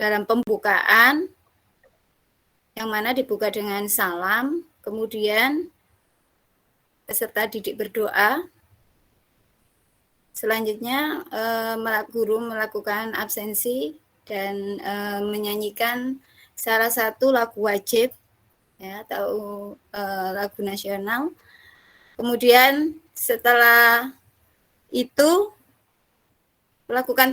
dalam pembukaan, yang mana dibuka dengan salam, kemudian peserta didik berdoa. Selanjutnya guru melakukan absensi dan menyanyikan salah satu lagu wajib, ya, atau lagu nasional. Kemudian setelah itu melakukan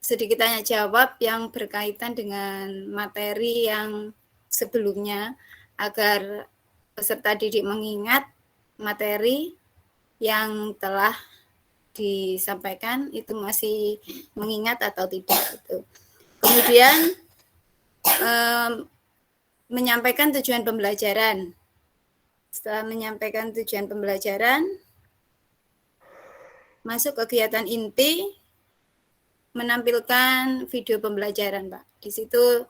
sedikit tanya jawab yang berkaitan dengan materi yang sebelumnya, agar peserta didik mengingat materi yang telah disampaikan itu masih mengingat atau tidak. Itu. Kemudian menyampaikan tujuan pembelajaran. Setelah menyampaikan tujuan pembelajaran, masuk kegiatan inti, menampilkan video pembelajaran, Pak. Di situ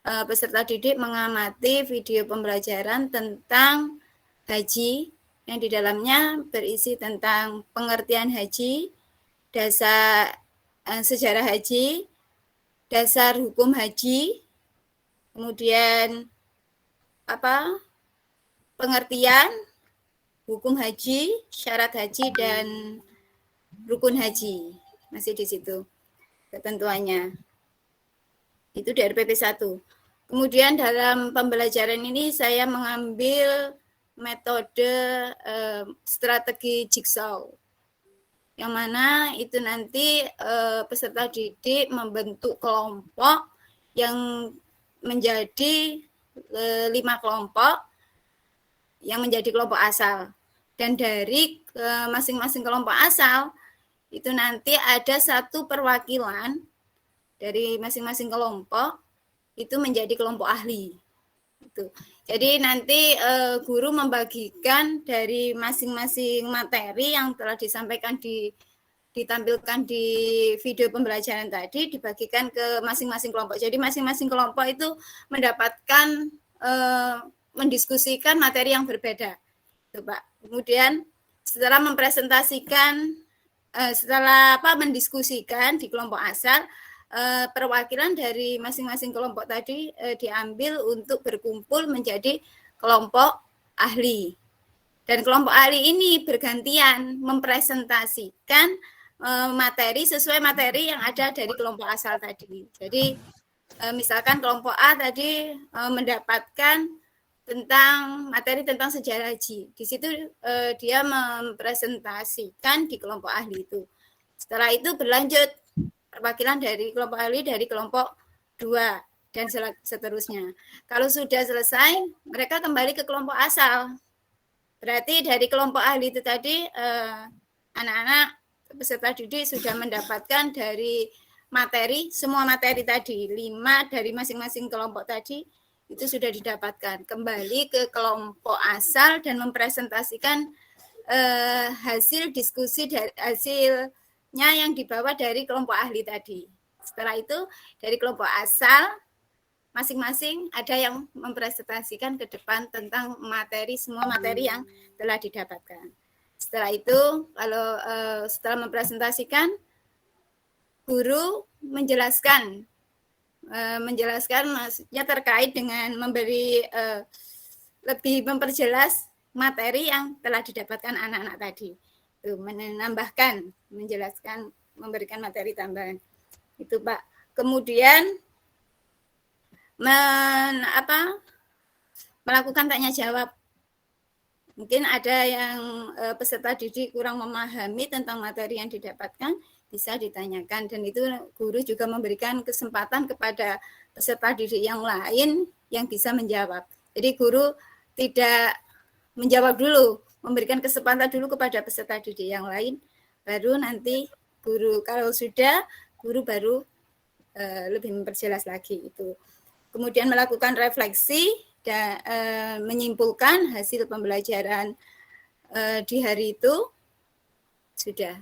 peserta didik mengamati video pembelajaran tentang haji, yang di dalamnya berisi tentang pengertian haji, dasar sejarah haji, dasar hukum haji, kemudian pengertian hukum haji, syarat haji, dan rukun haji. Masih di situ ketentuannya. Itu dari PP1. Kemudian dalam pembelajaran ini saya mengambil metode strategi jigsaw, yang mana itu nanti peserta didik membentuk kelompok yang menjadi 5 kelompok yang menjadi kelompok asal. Dan dari masing-masing kelompok asal itu nanti ada satu perwakilan dari masing-masing kelompok itu menjadi kelompok ahli. Itu. Jadi nanti guru membagikan dari masing-masing materi yang telah disampaikan ditampilkan di video pembelajaran tadi, dibagikan ke masing-masing kelompok. Jadi masing-masing kelompok itu mendapatkan mendiskusikan materi yang berbeda. Itu, Pak. Kemudian setelah mempresentasikan, mendiskusikan di kelompok asal, perwakilan dari masing-masing kelompok tadi diambil untuk berkumpul menjadi kelompok ahli. Dan kelompok ahli ini bergantian mempresentasikan materi sesuai materi yang ada dari kelompok asal tadi. Jadi misalkan kelompok A tadi mendapatkan tentang materi tentang sejarah haji. Di situ dia mempresentasikan di kelompok ahli itu. Setelah itu berlanjut perwakilan dari kelompok ahli dari kelompok 2 dan seterusnya. Kalau sudah selesai, mereka kembali ke kelompok asal. Berarti dari kelompok ahli itu tadi anak-anak peserta didik sudah mendapatkan dari semua materi tadi, 5 dari masing-masing kelompok tadi itu sudah didapatkan. Kembali ke kelompok asal dan mempresentasikan hasil diskusi dari hasilnya yang dibawa dari kelompok ahli tadi. Setelah itu dari kelompok asal masing-masing ada yang mempresentasikan ke depan tentang semua materi yang telah didapatkan. Setelah itu, setelah mempresentasikan, guru menjelaskan maksudnya terkait dengan memberi lebih memperjelas materi yang telah didapatkan anak-anak tadi. Itu menambahkan, menjelaskan, memberikan materi tambahan. Itu, Pak. Kemudian melakukan tanya jawab. Mungkin ada yang peserta didik kurang memahami tentang materi yang didapatkan, bisa ditanyakan, dan itu guru juga memberikan kesempatan kepada peserta didik yang lain yang bisa menjawab. Jadi guru tidak menjawab dulu, memberikan kesempatan dulu kepada peserta didik yang lain, baru nanti guru, kalau sudah, guru baru lebih memperjelas lagi itu. Kemudian melakukan refleksi dan menyimpulkan hasil pembelajaran di hari itu. Sudah.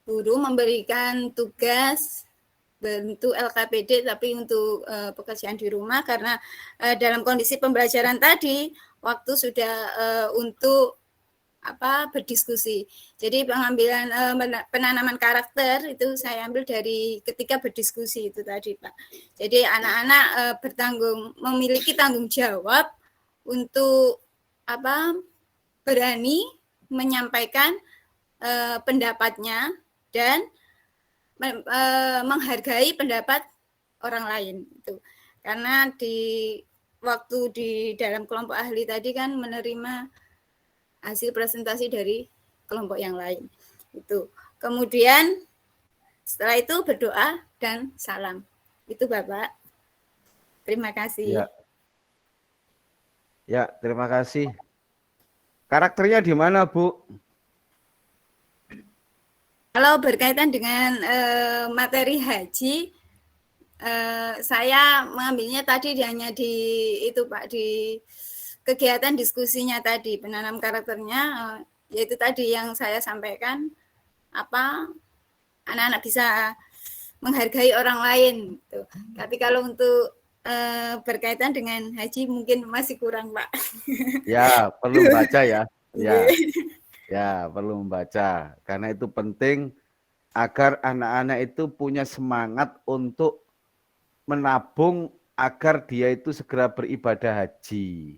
Guru memberikan tugas bentuk LKPD tapi untuk pekerjaan di rumah, karena dalam kondisi pembelajaran tadi waktu sudah untuk berdiskusi. Jadi pengambilan penanaman karakter itu saya ambil dari ketika berdiskusi itu tadi, Pak. Jadi anak-anak memiliki tanggung jawab untuk berani menyampaikan pendapatnya dan menghargai pendapat orang lain itu. Karena waktu di dalam kelompok ahli tadi kan menerima hasil presentasi dari kelompok yang lain itu. Kemudian setelah itu berdoa dan salam. Itu Bapak. Terima kasih. Ya, terima kasih. Karakternya di mana, Bu? Kalau berkaitan dengan materi haji, saya mengambilnya tadi hanya di itu Pak, di kegiatan diskusinya tadi, penanam karakternya, yaitu tadi yang saya sampaikan, anak-anak bisa menghargai orang lain. Gitu. Tapi kalau untuk berkaitan dengan haji mungkin masih kurang, Pak. Ya, perlu baca ya. Ya, perlu membaca. Karena itu penting agar anak-anak itu punya semangat untuk menabung agar dia itu segera beribadah haji.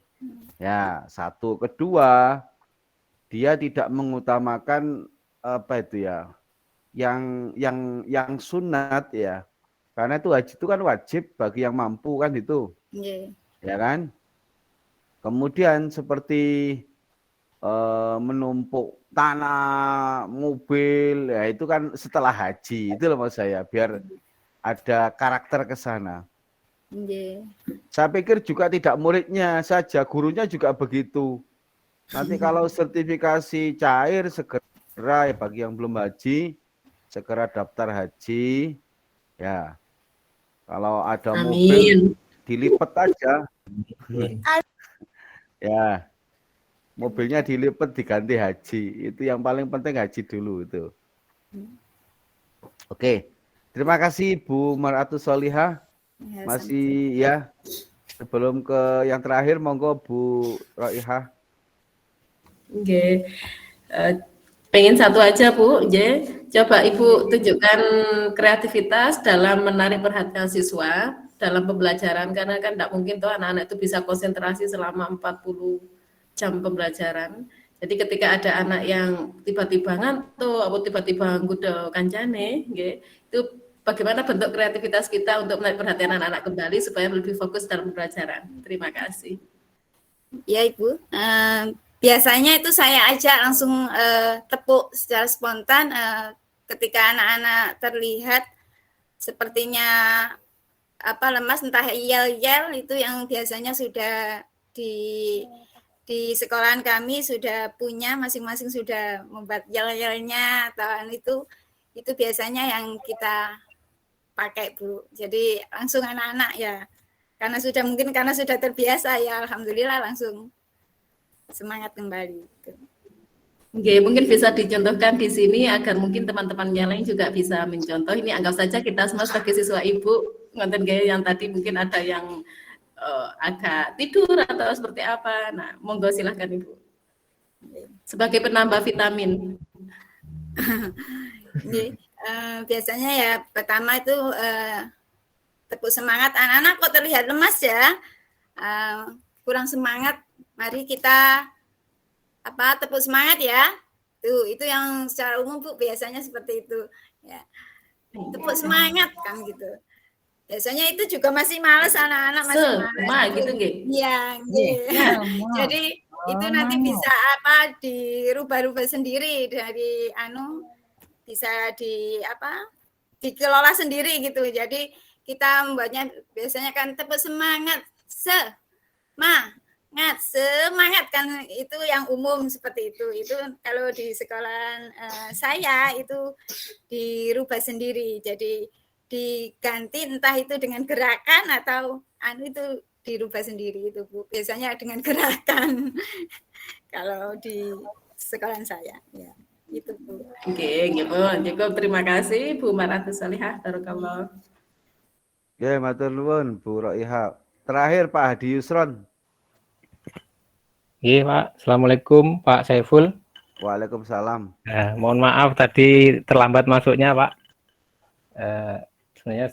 Ya, satu. Kedua, dia tidak mengutamakan yang sunat ya. Karena itu haji itu kan wajib bagi yang mampu kan itu. Ya kan? Kemudian seperti menumpuk tanah, mobil, ya itu kan setelah haji. Itu loh maksud saya, biar ada karakter ke sana. Saya pikir juga tidak muridnya saja, gurunya juga begitu. Nanti kalau sertifikasi cair segera ya bagi yang belum haji, segera daftar haji. Ya. Kalau ada mobil dilipat aja. Ya. Mobilnya dilipat diganti haji. Itu yang paling penting haji dulu itu. Oke. Terima kasih Bu Maratus Solihah. Masih ya. Sebelum ke yang terakhir monggo Bu Roihah. Oke. Pengen satu aja Bu, coba Ibu tunjukkan kreativitas dalam menarik perhatian siswa dalam pembelajaran, karena kan tidak mungkin tuh anak-anak itu bisa konsentrasi selama 40 jam pembelajaran. Jadi ketika ada anak yang tiba-tiba ngantuk atau tiba-tiba nggudo kancane, itu bagaimana bentuk kreativitas kita untuk menarik perhatian anak-anak kembali supaya lebih fokus dalam pembelajaran. Terima kasih. Ya Ibu, biasanya itu saya ajak langsung tepuk secara spontan ketika anak-anak terlihat sepertinya lemas, entah yel-yel, itu yang biasanya sudah di sekolahan kami sudah punya, masing-masing sudah membuat yel-yelnya atau itu biasanya yang kita pakai Bu. Jadi langsung anak-anak ya, karena sudah terbiasa ya, alhamdulillah langsung semangat kembali. Oke, mungkin bisa dicontohkan di sini agar mungkin teman-teman yang lain juga bisa mencontoh. Ini anggap saja kita semua sebagai siswa Ibu, ngonten gaya yang tadi mungkin ada yang agak tidur atau seperti apa. Nah, monggo silahkan Ibu. Sebagai penambah vitamin. Jadi, biasanya ya pertama itu tepuk semangat, anak-anak kok terlihat lemas ya, kurang semangat, mari kita tepuk semangat ya. Itu yang secara umum Bu biasanya seperti itu ya. Tepuk semangat kan gitu. Biasanya itu juga masih malas, anak-anak masih malas gitu nggih. Iya, jadi itu nanti bisa dirubah-rubah sendiri dari bisa dikelola sendiri gitu. Jadi kita membuatnya biasanya kan tepuk semangat, semangat kan, itu yang umum seperti itu. Itu kalau di sekolahan saya itu dirubah sendiri. Jadi diganti entah itu dengan gerakan atau itu dirubah sendiri itu Bu. Biasanya dengan gerakan kalau di sekolahan saya ya. Itu Bu. Oke, cukup. Terima kasih Bu Maratus Solihah. Barakallah. Ya, matur nuwun Bu Roihah. Terakhir Pak Hadi Yusron. Iya Pak, Assalamualaikum Pak Saiful. Waalaikumsalam. Mohon maaf tadi terlambat masuknya, Pak. Sebenarnya